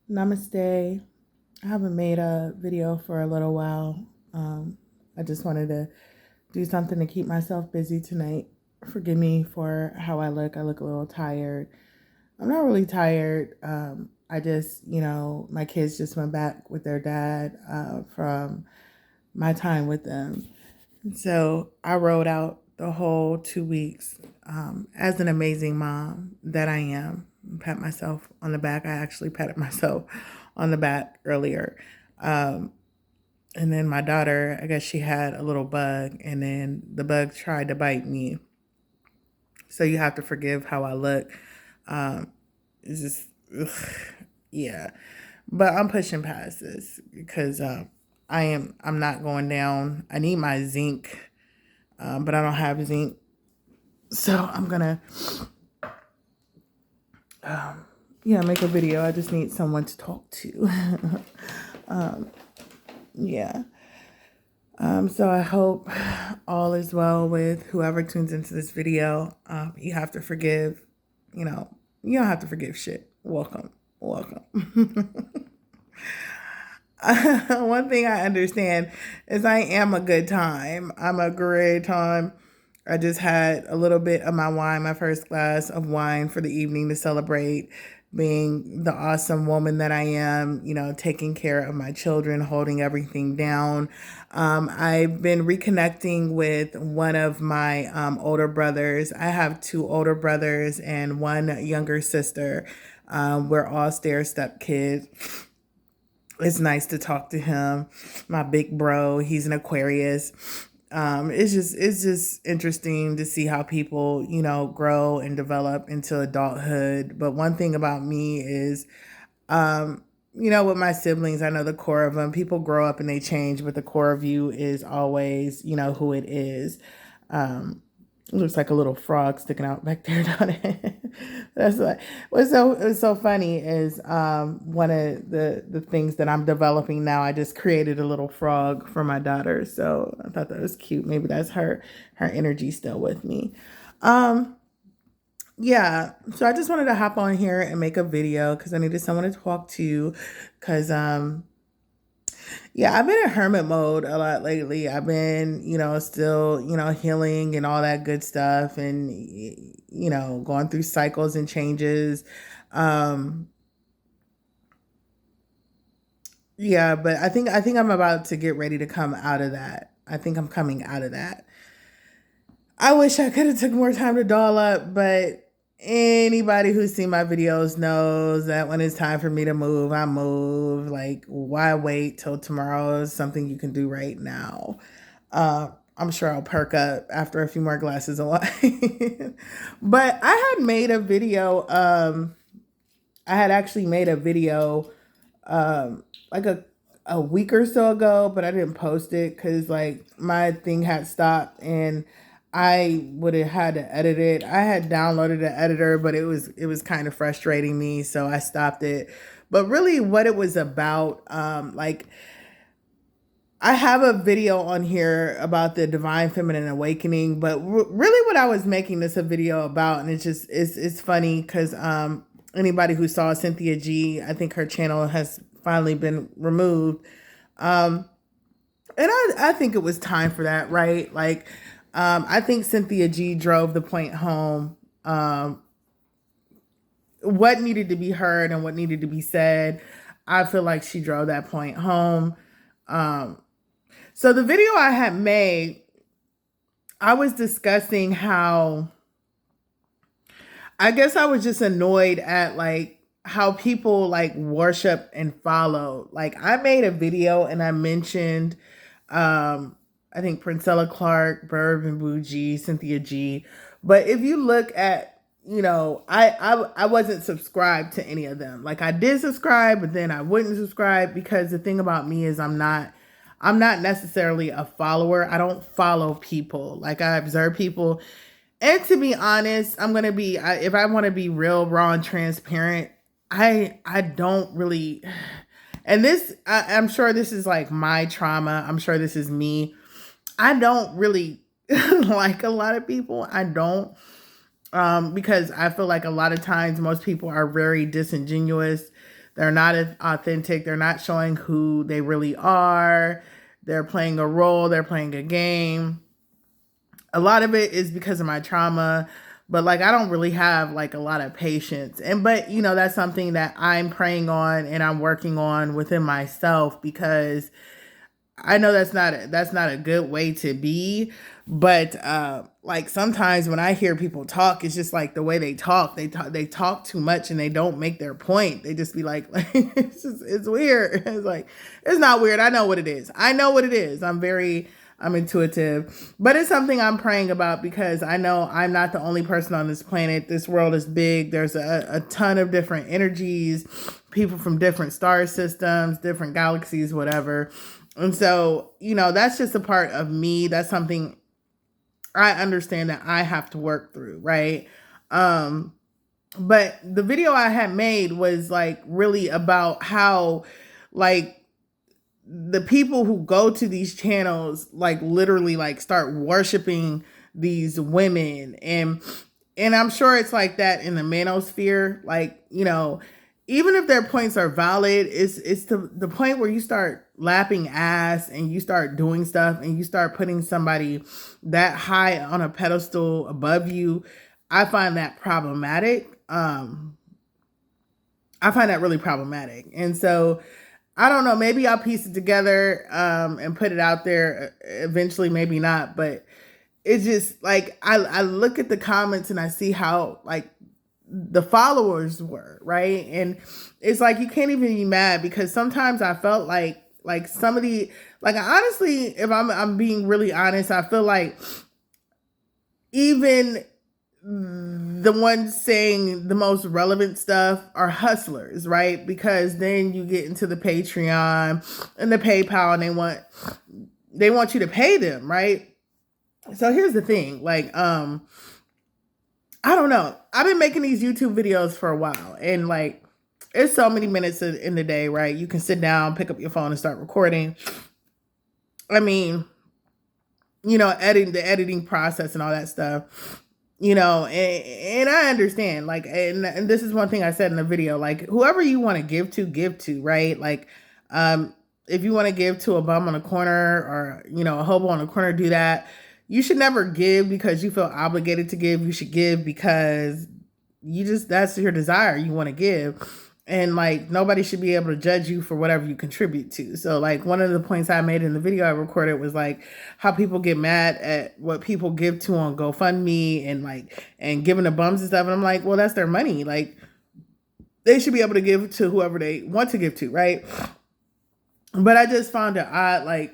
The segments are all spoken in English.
Namaste. I haven't made a video for a little while. I just wanted to do something to keep myself busy tonight. Forgive me for how I look. I look a little tired. I'm not really tired. I just, my kids just went back with their dad from my time with them. So I rode out the whole 2 weeks as an amazing mom that I am. Pat myself on the back. I actually patted myself on the back earlier. Um, and then my daughter, I guess she had a little bug, and then the bug tried to bite me. So you have to forgive how I look. It's just, ugh, yeah. But I'm pushing past this because I'm not going down. I need my zinc, but I don't have zinc. So I'm gonna, make a video. I just need someone to talk to. Yeah. So I hope all is well with whoever tunes into this video. You have to forgive, you don't have to forgive shit. Welcome. Welcome. One thing I understand is I am a good time. I'm a great time. I just had a little bit of my wine, my first glass of wine for the evening to celebrate being the awesome woman that I am, taking care of my children, holding everything down. I've been reconnecting with one of my older brothers. I have two older brothers and one younger sister. We're all stair-step kids. It's nice to talk to him. My big bro, he's an Aquarius. It's just interesting to see how people, grow and develop into adulthood. But one thing about me is, with my siblings, I know the core of them. People grow up and they change, but the core of you is always, who it is. It looks like a little frog sticking out back there, don't it? That's like what's so funny is one of the things that I'm developing now. I just created a little frog for my daughter, so I thought that was cute. Maybe that's her energy still with me. Yeah, so I just wanted to hop on here and make a video because I needed someone to talk to. Because yeah, I've been in hermit mode a lot lately. I've been, still, healing and all that good stuff and, going through cycles and changes. Um, yeah, but I think I'm about to get ready to come out of that. I think I'm coming out of that. I wish I could have took more time to doll up, but anybody who's seen my videos knows that when it's time for me to move, I move. Like, why wait till tomorrow? Is something you can do right now. I'm sure I'll perk up after a few more glasses of wine. But I had made a video. I had actually made a video like a week or so ago, but I didn't post it because like my thing had stopped and I would have had to edit it. I had downloaded an editor, but it was kind of frustrating me, so I stopped it. But really, what it was about, like I have a video on here about the divine feminine awakening, but really, what I was making this a video about, and it's funny because anybody who saw Cynthia G, I think her channel has finally been removed. Um, and I think it was time for that, right? Like, I think Cynthia G drove the point home. What needed to be heard and what needed to be said. I feel like she drove that point home. Um, so the video I had made, I was discussing how I guess I was just annoyed at like how people like worship and follow. Like I made a video and I mentioned I think Princella Clark, Burb and Bougie, Cynthia G. But if you look at, I wasn't subscribed to any of them. Like I did subscribe, but then I wouldn't subscribe because the thing about me is I'm not necessarily a follower. I don't follow people. Like I observe people. And to be honest, if I want to be real, raw, and transparent, I don't really, and I'm sure this is like my trauma. I'm sure this is me. I don't really like a lot of people. I don't, because I feel like a lot of times most people are very disingenuous. They're not authentic. They're not showing who they really are. They're playing a role. They're playing a game. A lot of it is because of my trauma, but like I don't really have like a lot of patience. But you know, that's something that I'm praying on and I'm working on within myself, because I know that's not a good way to be. But like sometimes when I hear people talk, it's just like the way they talk too much and they don't make their point. They just be like it's weird. It's like, it's not weird. I know what it is. I'm intuitive, but it's something I'm praying about, because I know I'm not the only person on this planet. This world is big. There's a ton of different energies, people from different star systems, different galaxies, whatever. And so, you know, that's just a part of me. That's something I understand that I have to work through, right? But the video I had made was like really about how, like, the people who go to these channels like literally like start worshiping these women, and I'm sure it's like that in the manosphere. Like, you know, even if their points are valid, it's the point where you start lapping ass and you start doing stuff and you start putting somebody that high on a pedestal above you. I find that problematic. I find that really problematic. And so I don't know, maybe I'll piece it together and put it out there eventually, maybe not. But it's just like, I look at the comments and I see how like the followers were, right? And it's like, you can't even be mad, because sometimes I felt like some of the, like, honestly, if I'm being really honest, I feel like even the ones saying the most relevant stuff are hustlers, right? Because then you get into the Patreon and the PayPal, and they want you to pay them, right? So here's the thing, like, I don't know. I've been making these YouTube videos for a while, and like, it's so many minutes in the day, right? You can sit down, pick up your phone, and start recording. I mean, you know, the editing process and all that stuff. You know, and I understand, like, and this is one thing I said in the video, like, whoever you want to give to, right? Like, if you want to give to a bum on a corner, or, you know, a hobo on a corner, do that. You should never give because you feel obligated to give. You should give because that's your desire. You want to give. And like, nobody should be able to judge you for whatever you contribute to. So like, one of the points I made in the video I recorded was like how people get mad at what people give to on GoFundMe and giving the bums and stuff. And I'm like, well, that's their money. Like, they should be able to give to whoever they want to give to, right? But I just found it odd, like,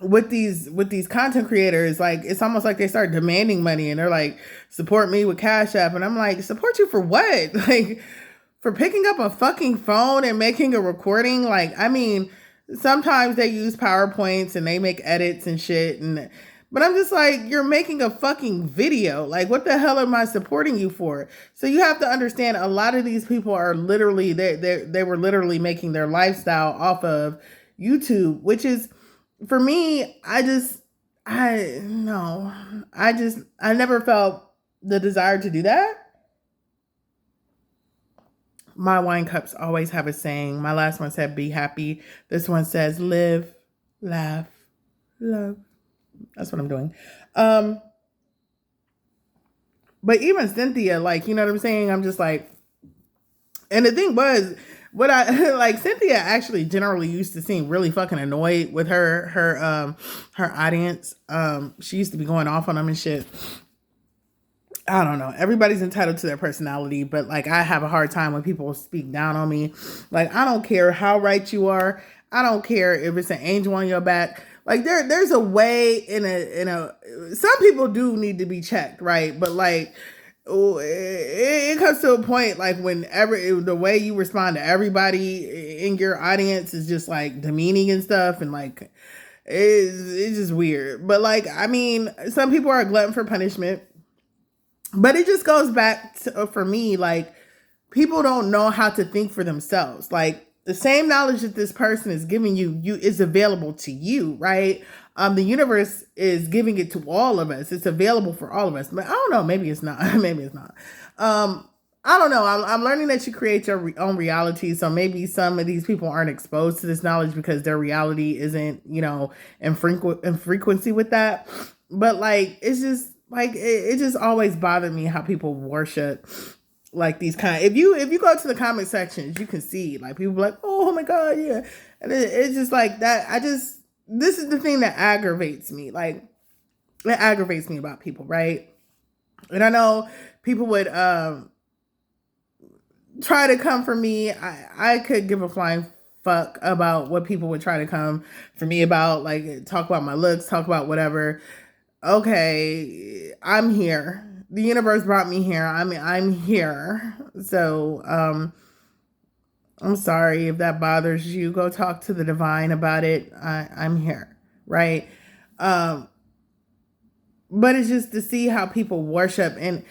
with these content creators, like, it's almost like they start demanding money, and they're like, support me with Cash App. And I'm like, support you for what? Like, for picking up a fucking phone and making a recording? Like, I mean, sometimes they use PowerPoints and they make edits and shit, but I'm just like, you're making a fucking video. Like, what the hell am I supporting you for? So you have to understand, a lot of these people are literally, they were literally making their lifestyle off of YouTube, which is, for me, I never felt the desire to do that. My wine cups always have a saying. My last one said, be happy. This one says, live, laugh, love. That's what I'm doing. But even Cynthia, like, you know what I'm saying? I'm just like, and the thing was, what I like, Cynthia actually generally used to seem really fucking annoyed with her audience. She used to be going off on them and shit. I don't know. Everybody's entitled to their personality, but like, I have a hard time when people speak down on me. Like, I don't care how right you are. I don't care if it's an angel on your back. Like, there's a way in a some people do need to be checked, right? But like, it comes to a point, like, whenever the way you respond to everybody in your audience is just like demeaning and stuff, and like, it's just weird. But like, I mean, some people are a glutton for punishment. But it just goes back to, for me, like, people don't know how to think for themselves. Like, the same knowledge that this person is giving you is available to you, right? The universe is giving it to all of us. It's available for all of us. But I don't know, maybe it's not. Maybe it's not. I don't know. I'm learning that you create your own reality. So maybe some of these people aren't exposed to this knowledge because their reality isn't, in frequency with that. But like, it's just like it just always bothered me how people worship like these kind. If you go to the comment sections, you can see like people like, oh my god, yeah, and it's just like that. This is the thing that aggravates me. Like it aggravates me about people, right? And I know people would try to come for me. I could give a flying fuck about what people would try to come for me about, like talk about my looks, talk about whatever. Okay, I'm here. The universe brought me here. I'm here. So, I'm sorry if that bothers you. Go talk to the divine about it. I'm here, right? Um, but it's just to see how people worship and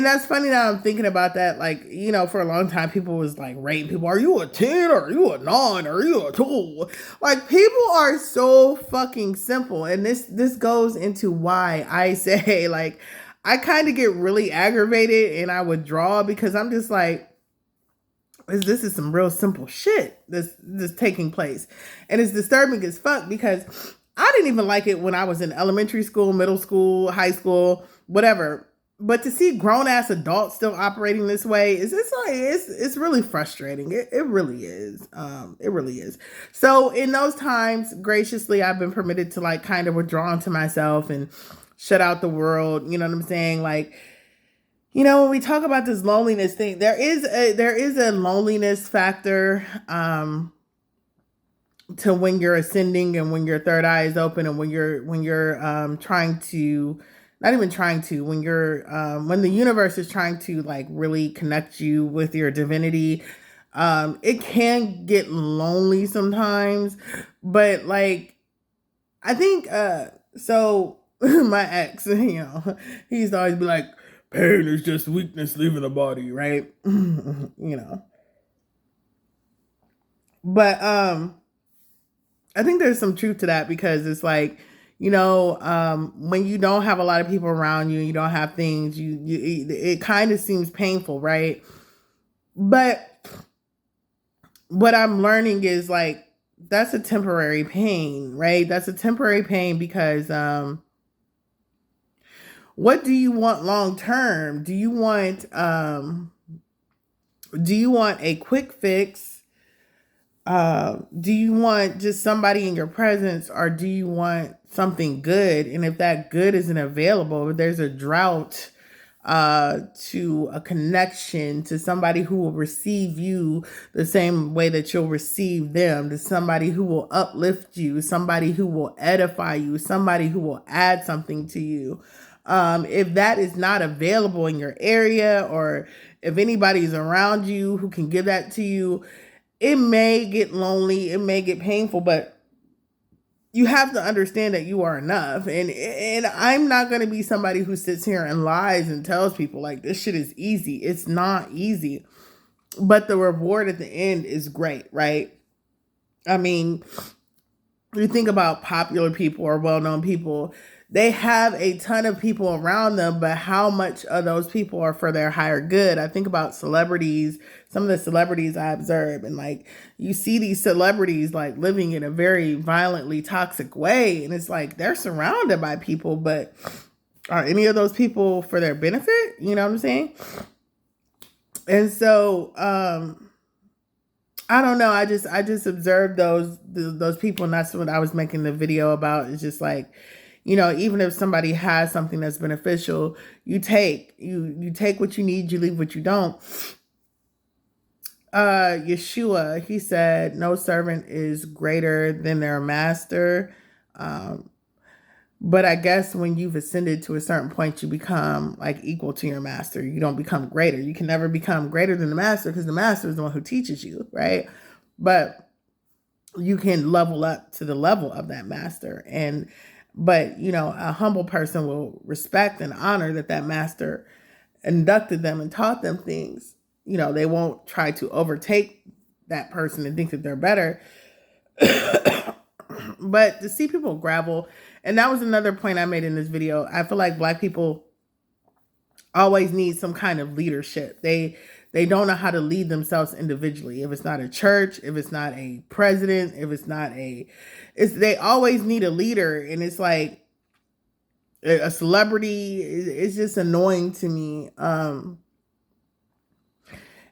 that's funny that I'm thinking about that. Like, for a long time people was like rating people, are you a 10 or are you a 9 or are you a 2? Like people are so fucking simple. And this goes into why I say like I kind of get really aggravated and I withdraw because I'm just like, this is some real simple shit that's taking place. And it's disturbing as fuck because I didn't even like it when I was in elementary school, middle school, high school, whatever. But to see grown ass adults still operating this way it's really frustrating. It really is. It really is. So in those times, graciously, I've been permitted to like kind of withdraw into myself and shut out the world. You know what I'm saying? Like, when we talk about this loneliness thing, there is a loneliness factor to when you're ascending and when your third eye is open and when you're trying to, not even trying to, when the universe is trying to like really connect you with your divinity. It can get lonely sometimes, but like I think so my ex, he used to always be like, pain is just weakness leaving the body, right? But I think there's some truth to that because it's like, when you don't have a lot of people around you, you don't have things, it kind of seems painful, right? But what I'm learning is like that's a temporary pain, right? That's a temporary pain because what do you want long term? Do you want a quick fix? Do you want just somebody in your presence or do you want something good? And if that good isn't available, if there's a drought to a connection to somebody who will receive you the same way that you'll receive them, to somebody who will uplift you, somebody who will edify you, somebody who will add something to you. If that is not available in your area or if anybody's around you who can give that to you, it may get lonely, it may get painful, but you have to understand that you are enough. And I'm not going to be somebody who sits here and lies and tells people like this shit is easy. It's not easy. But the reward at the end is great, right? I mean, you think about popular people or well-known people, they have a ton of people around them, but how much of those people are for their higher good? I think about celebrities, some of the celebrities I observe, and like you see these celebrities like living in a very violently toxic way, and it's like they're surrounded by people, but are any of those people for their benefit? You know what I'm saying? And so I don't know. I just observed those people, and that's what I was making the video about. It's just like, even if somebody has something that's beneficial, you take what you need, you leave what you don't. Yeshua, he said, no servant is greater than their master. But I guess when you've ascended to a certain point, you become like equal to your master. You don't become greater. You can never become greater than the master because the master is the one who teaches you, right? But you can level up to the level of that master. But a humble person will respect and honor that master inducted them and taught them things. They won't try to overtake that person and think that they're better. But to see people gravel, and that was another point I made in this video. I feel like Black people always need some kind of leadership. They don't know how to lead themselves individually. If it's not a church, if it's not a president, if it's not a, it's they always need a leader, and it's like a celebrity. It's just annoying to me.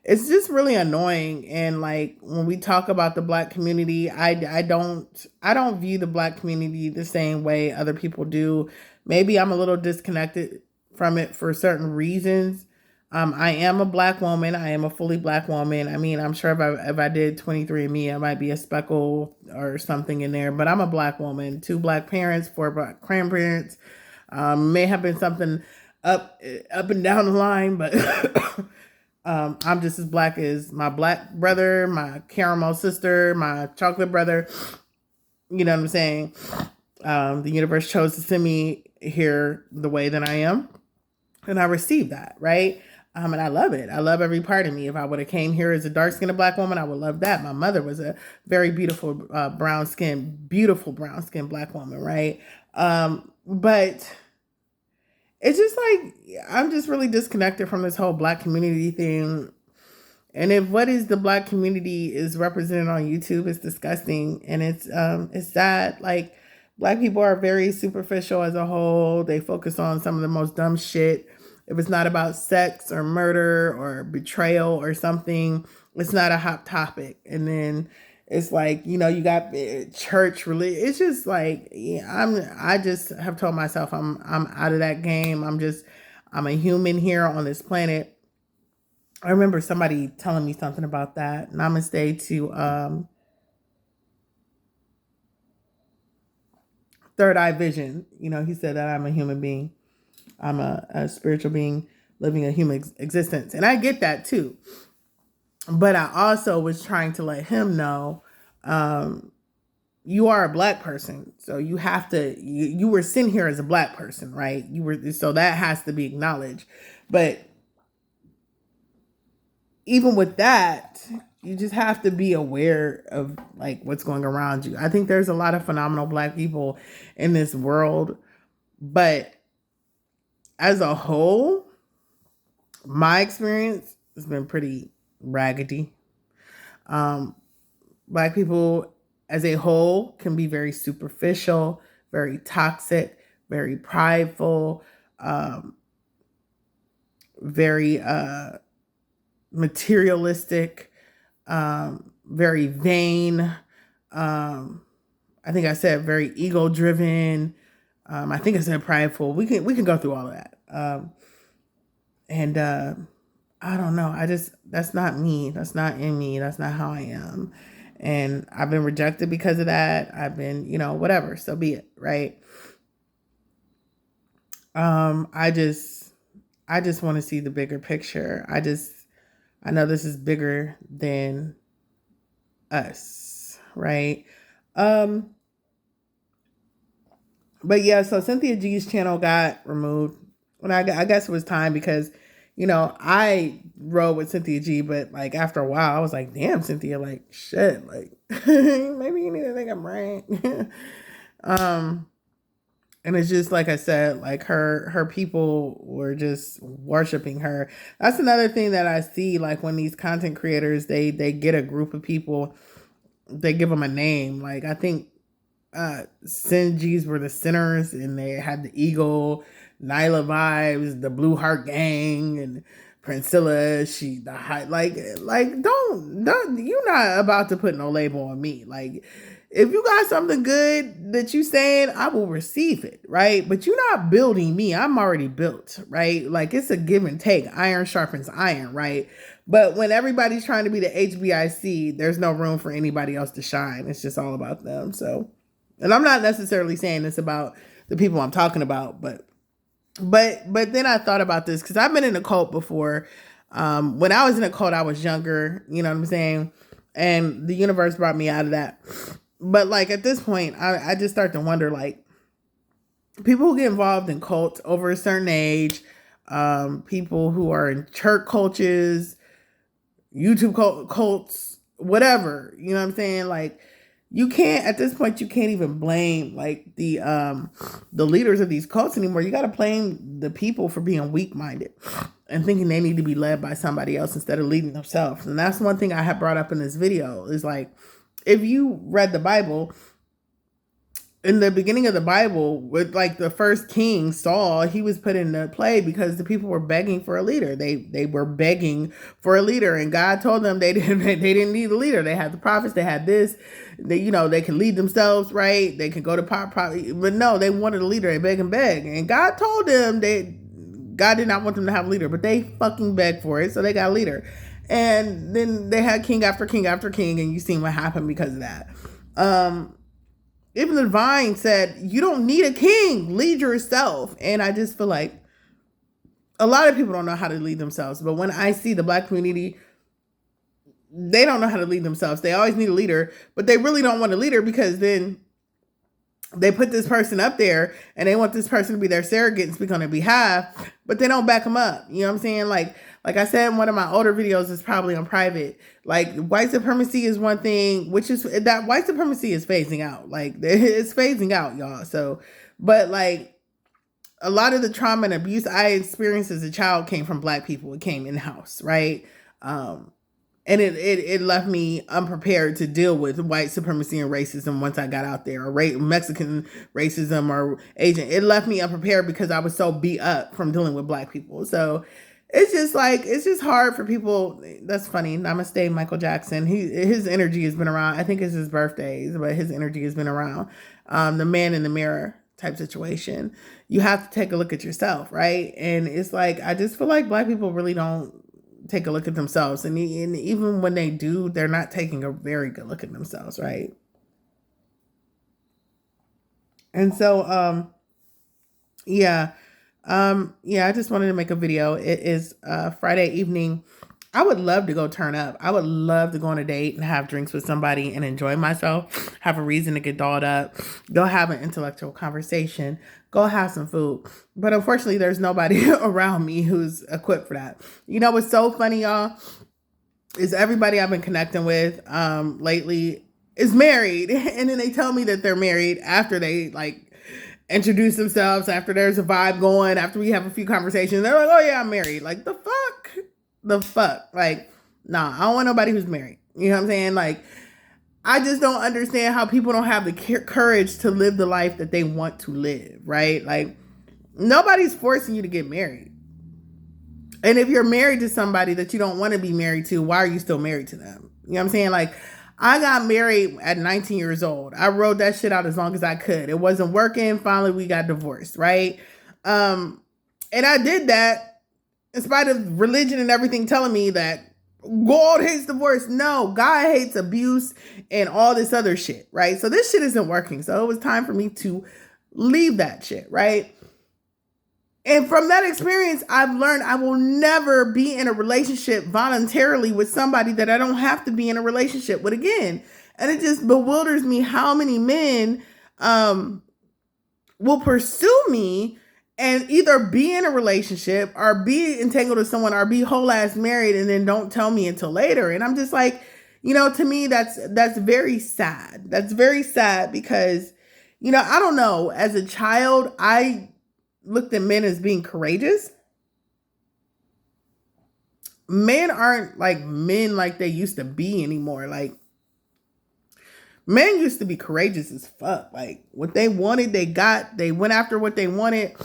It's just really annoying. And like when we talk about the black community, I don't view the black community the same way other people do. Maybe I'm a little disconnected from it for certain reasons. I am a black woman. I am a fully black woman. I mean, I'm sure if I did 23andMe, I might be a speckle or something in there. But I'm a black woman. 2 black parents, 4 black grandparents. May have been something up and down the line, but I'm just as black as my black brother, my caramel sister, my chocolate brother. You know what I'm saying? The universe chose to send me here the way that I am, and I received that, right? And I love it. I love every part of me. If I would have came here as a dark-skinned black woman, I would love that. My mother was a very beautiful beautiful brown-skinned black woman, right? But it's just like I'm just really disconnected from this whole black community thing. And if what is the black community is represented on YouTube, it's disgusting, and it's sad. Like black people are very superficial as a whole. They focus on some of the most dumb shit. If it's not about sex or murder or betrayal or something, it's not a hot topic. And then it's like, you know, you got church religion. It's just like, yeah, I just have told myself I'm out of that game. I'm a human here on this planet. I remember somebody telling me something about that. Namaste to Third Eye Vision. You know, he said that I'm a human being. I'm a spiritual being living a human existence. And I get that too. But I also was trying to let him know, you are a black person. So you have to, you were sent here as a black person, right? So that has to be acknowledged. But even with that, you just have to be aware of like what's going around you. I think there's a lot of phenomenal black people in this world, but as a whole, my experience has been pretty raggedy. Black people as a whole can be very superficial, very toxic, very prideful, very materialistic, very vain. I think I said very ego driven. I think I said prideful. We can go through all of that. And I don't know. That's not me. That's not in me. That's not how I am. And I've been rejected because of that. I've been, whatever. So be it. Right. I just want to see the bigger picture. I know this is bigger than us. Right. But yeah, so Cynthia G's channel got removed. And I guess it was time because, I rode with Cynthia G, but like after a while, I was like, damn, Cynthia, like shit, like maybe you need to think I'm right. And it's just like I said, like her people were just worshiping her. That's another thing that I see, like when these content creators, they get a group of people, they give them a name. Like I think Singees were the sinners, and they had the eagle, Nyla Vibes, the Blue Heart Gang, and Priscilla, she the high, like don't you're not about to put no label on me. Like if you got something good that you saying, I will receive it, right? But you're not building me. I'm already built, right? Like it's a give and take. Iron sharpens iron, right? But when everybody's trying to be the HBIC, there's no room for anybody else to shine. It's just all about them. So, and I'm not necessarily saying this about the people I'm talking about, but then I thought about this because I've been in a cult before. When I was in a cult, I was younger, you know what I'm saying? And the universe brought me out of that. But like at this point, I just start to wonder, like, people who get involved in cults over a certain age, people who are in church cults, YouTube cults, whatever, you know what I'm saying? Like, You can't, at this point, you can't even blame like the leaders of these cults anymore. You got to blame the people for being weak minded and thinking they need to be led by somebody else instead of leading themselves. And that's one thing I have brought up in this video is like, if you read the Bible, in the beginning of the Bible, with like the first king Saul, he was put into play because the people were begging for a leader. They were begging for a leader, and God told them they didn't need a leader. They had the prophets, they had this, they can lead themselves, right? They can go to pop, but no, they wanted a leader. They beg and beg, and God told them God did not want them to have a leader, but they fucking begged for it, so they got a leader. And then they had king after king after king, and you seen what happened because of that. Even the divine said, you don't need a king, lead yourself. And I just feel like a lot of people don't know how to lead themselves. But when I see the Black community, they don't know how to lead themselves. They always need a leader, but they really don't want a leader because then they put this person up there and they want this person to be their surrogate and speak on their behalf, but they don't back them up. You know what I'm saying? Like I said in one of my older videos, it's probably on private. Like white supremacy is one thing, which is that white supremacy is phasing out. Like it's phasing out, y'all. So, but like a lot of the trauma and abuse I experienced as a child came from Black people. It came in house, right? And it left me unprepared to deal with white supremacy and racism once I got out there, or Mexican racism or Asian. It left me unprepared because I was so beat up from dealing with Black people. So it's just hard for people. That's funny. Namaste, Michael Jackson. His energy has been around. I think it's his birthdays, but his energy has been around. The man in the mirror type situation. You have to take a look at yourself, right? And it's like, I just feel like Black people really don't take a look at themselves, and even when they do, they're not taking a very good look at themselves, right? And so I just wanted to make a video. It is Friday evening. I would love to go turn up. I would love to go on a date and have drinks with somebody and enjoy myself, have a reason to get dolled up, go have an intellectual conversation, go have some food. But unfortunately, there's nobody around me who's equipped for that. You know what's so funny, y'all, is everybody I've been connecting with lately is married. And then they tell me that they're married after they like introduce themselves, after there's a vibe going, after we have a few conversations. They're like, oh yeah, I'm married. Like the fuck? Like, nah, I don't want nobody who's married. You know what I'm saying? Like, I just don't understand how people don't have the courage to live the life that they want to live, right? Like, nobody's forcing you to get married. And if you're married to somebody that you don't want to be married to, why are you still married to them? You know what I'm saying? Like, I got married at 19 years old. I rode that shit out as long as I could. It wasn't working. Finally, we got divorced, right? And I did that in spite of religion and everything telling me that God hates divorce. No, God hates abuse and all this other shit, right? So this shit isn't working. So it was time for me to leave that shit, right? And from that experience, I've learned I will never be in a relationship voluntarily with somebody that I don't have to be in a relationship with again. And it just bewilders me how many men will pursue me and either be in a relationship or be entangled with someone or be whole ass married and then don't tell me until later. And I'm just like, you know, to me, that's very sad. That's very sad because, you know, I don't know. As a child, I looked at men as being courageous. Men aren't like men like they used to be anymore. Like, men used to be courageous as fuck. Like, what they wanted, they got. They went after what they wanted.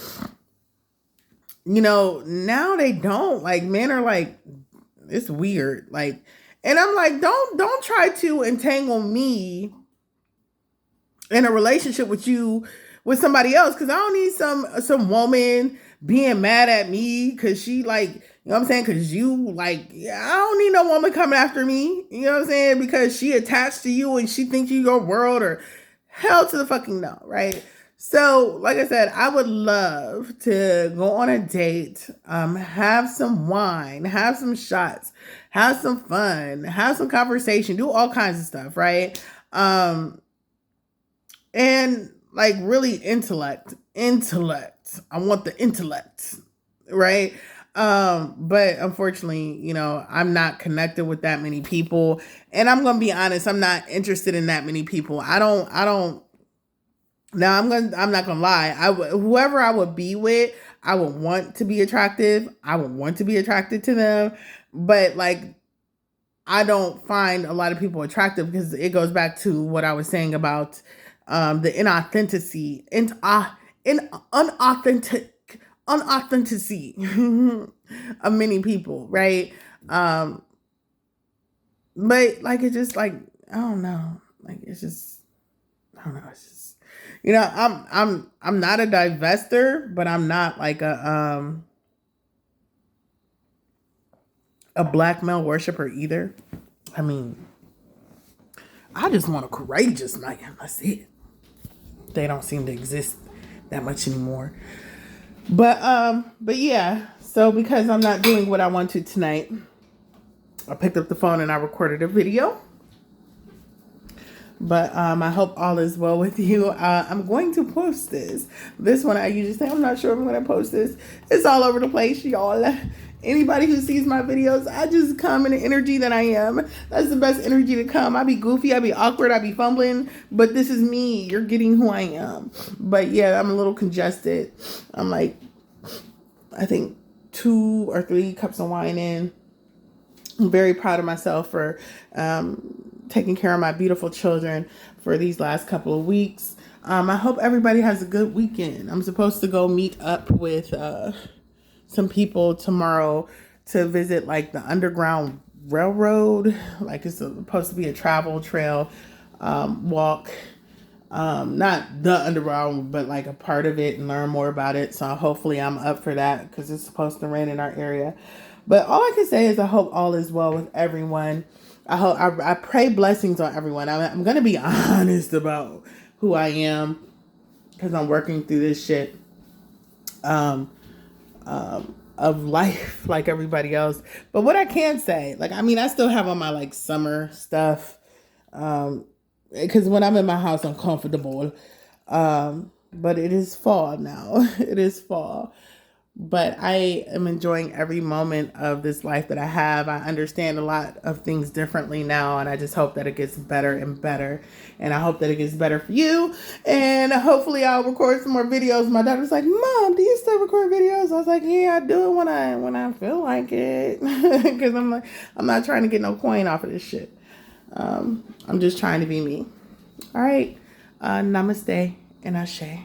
You know, now they don't. Like, men are like, it's weird. Like, and I'm like, don't try to entangle me in a relationship with you, with somebody else, because I don't need some woman being mad at me because she like, you know what I'm saying? Because you like, yeah, I don't need no woman coming after me. You know what I'm saying? Because she attached to you and she thinks you your world, or hell to the fucking no, right? So, like I said, I would love to go on a date, have some wine, have some shots, have some fun, have some conversation, do all kinds of stuff, right? And like really intellect. I want the intellect, right? But unfortunately, I'm not connected with that many people. And I'm gonna be honest, I'm not interested in that many people. I don't now I'm not gonna lie. Whoever I would be with, I would want to be attractive. I would want to be attracted to them. But like I don't find a lot of people attractive because it goes back to what I was saying about the inauthenticity in unauthenticity of many people, right? But like it's just like I don't know, like it's just I don't know, it's just I'm not a divester, but I'm not like a black male worshiper either. I mean, I just want a courageous man. That's it. They don't seem to exist that much anymore. But yeah. So because I'm not doing what I want to tonight, I picked up the phone and I recorded a video. But I hope all is well with you. I'm going to post this. This one I usually say I'm not sure if I'm going to post this. It's all over the place, y'all. Anybody who sees my videos, I just come in the energy that I am. That's the best energy to come. I be goofy, I be awkward, I be fumbling, but this is me. You're getting who I am. But yeah, I'm a little congested. I'm like, I think 2 or 3 cups of wine in. I'm very proud of myself for taking care of my beautiful children for these last couple of weeks. I hope everybody has a good weekend. I'm supposed to go meet up with some people tomorrow to visit like the Underground Railroad. Like it's supposed to be a travel trail walk. Not the underground, but like a part of it and learn more about it. So hopefully I'm up for that because it's supposed to rain in our area. But all I can say is I hope all is well with everyone. I pray blessings on everyone. I'm going to be honest about who I am because I'm working through this shit of life like everybody else. But what I can say, like, I mean, I still have on my like summer stuff because when I'm in my house, I'm comfortable. But it is fall now. It is fall. But I am enjoying every moment of this life that I have. I understand a lot of things differently now, and I just hope that it gets better and better. And I hope that it gets better for you. And hopefully I'll record some more videos. My daughter was like, "Mom, do you still record videos?" I was like, "Yeah, I do it when I feel like it." Because I'm like, I'm not trying to get no coin off of this shit. I'm just trying to be me. All right. Namaste and ashe.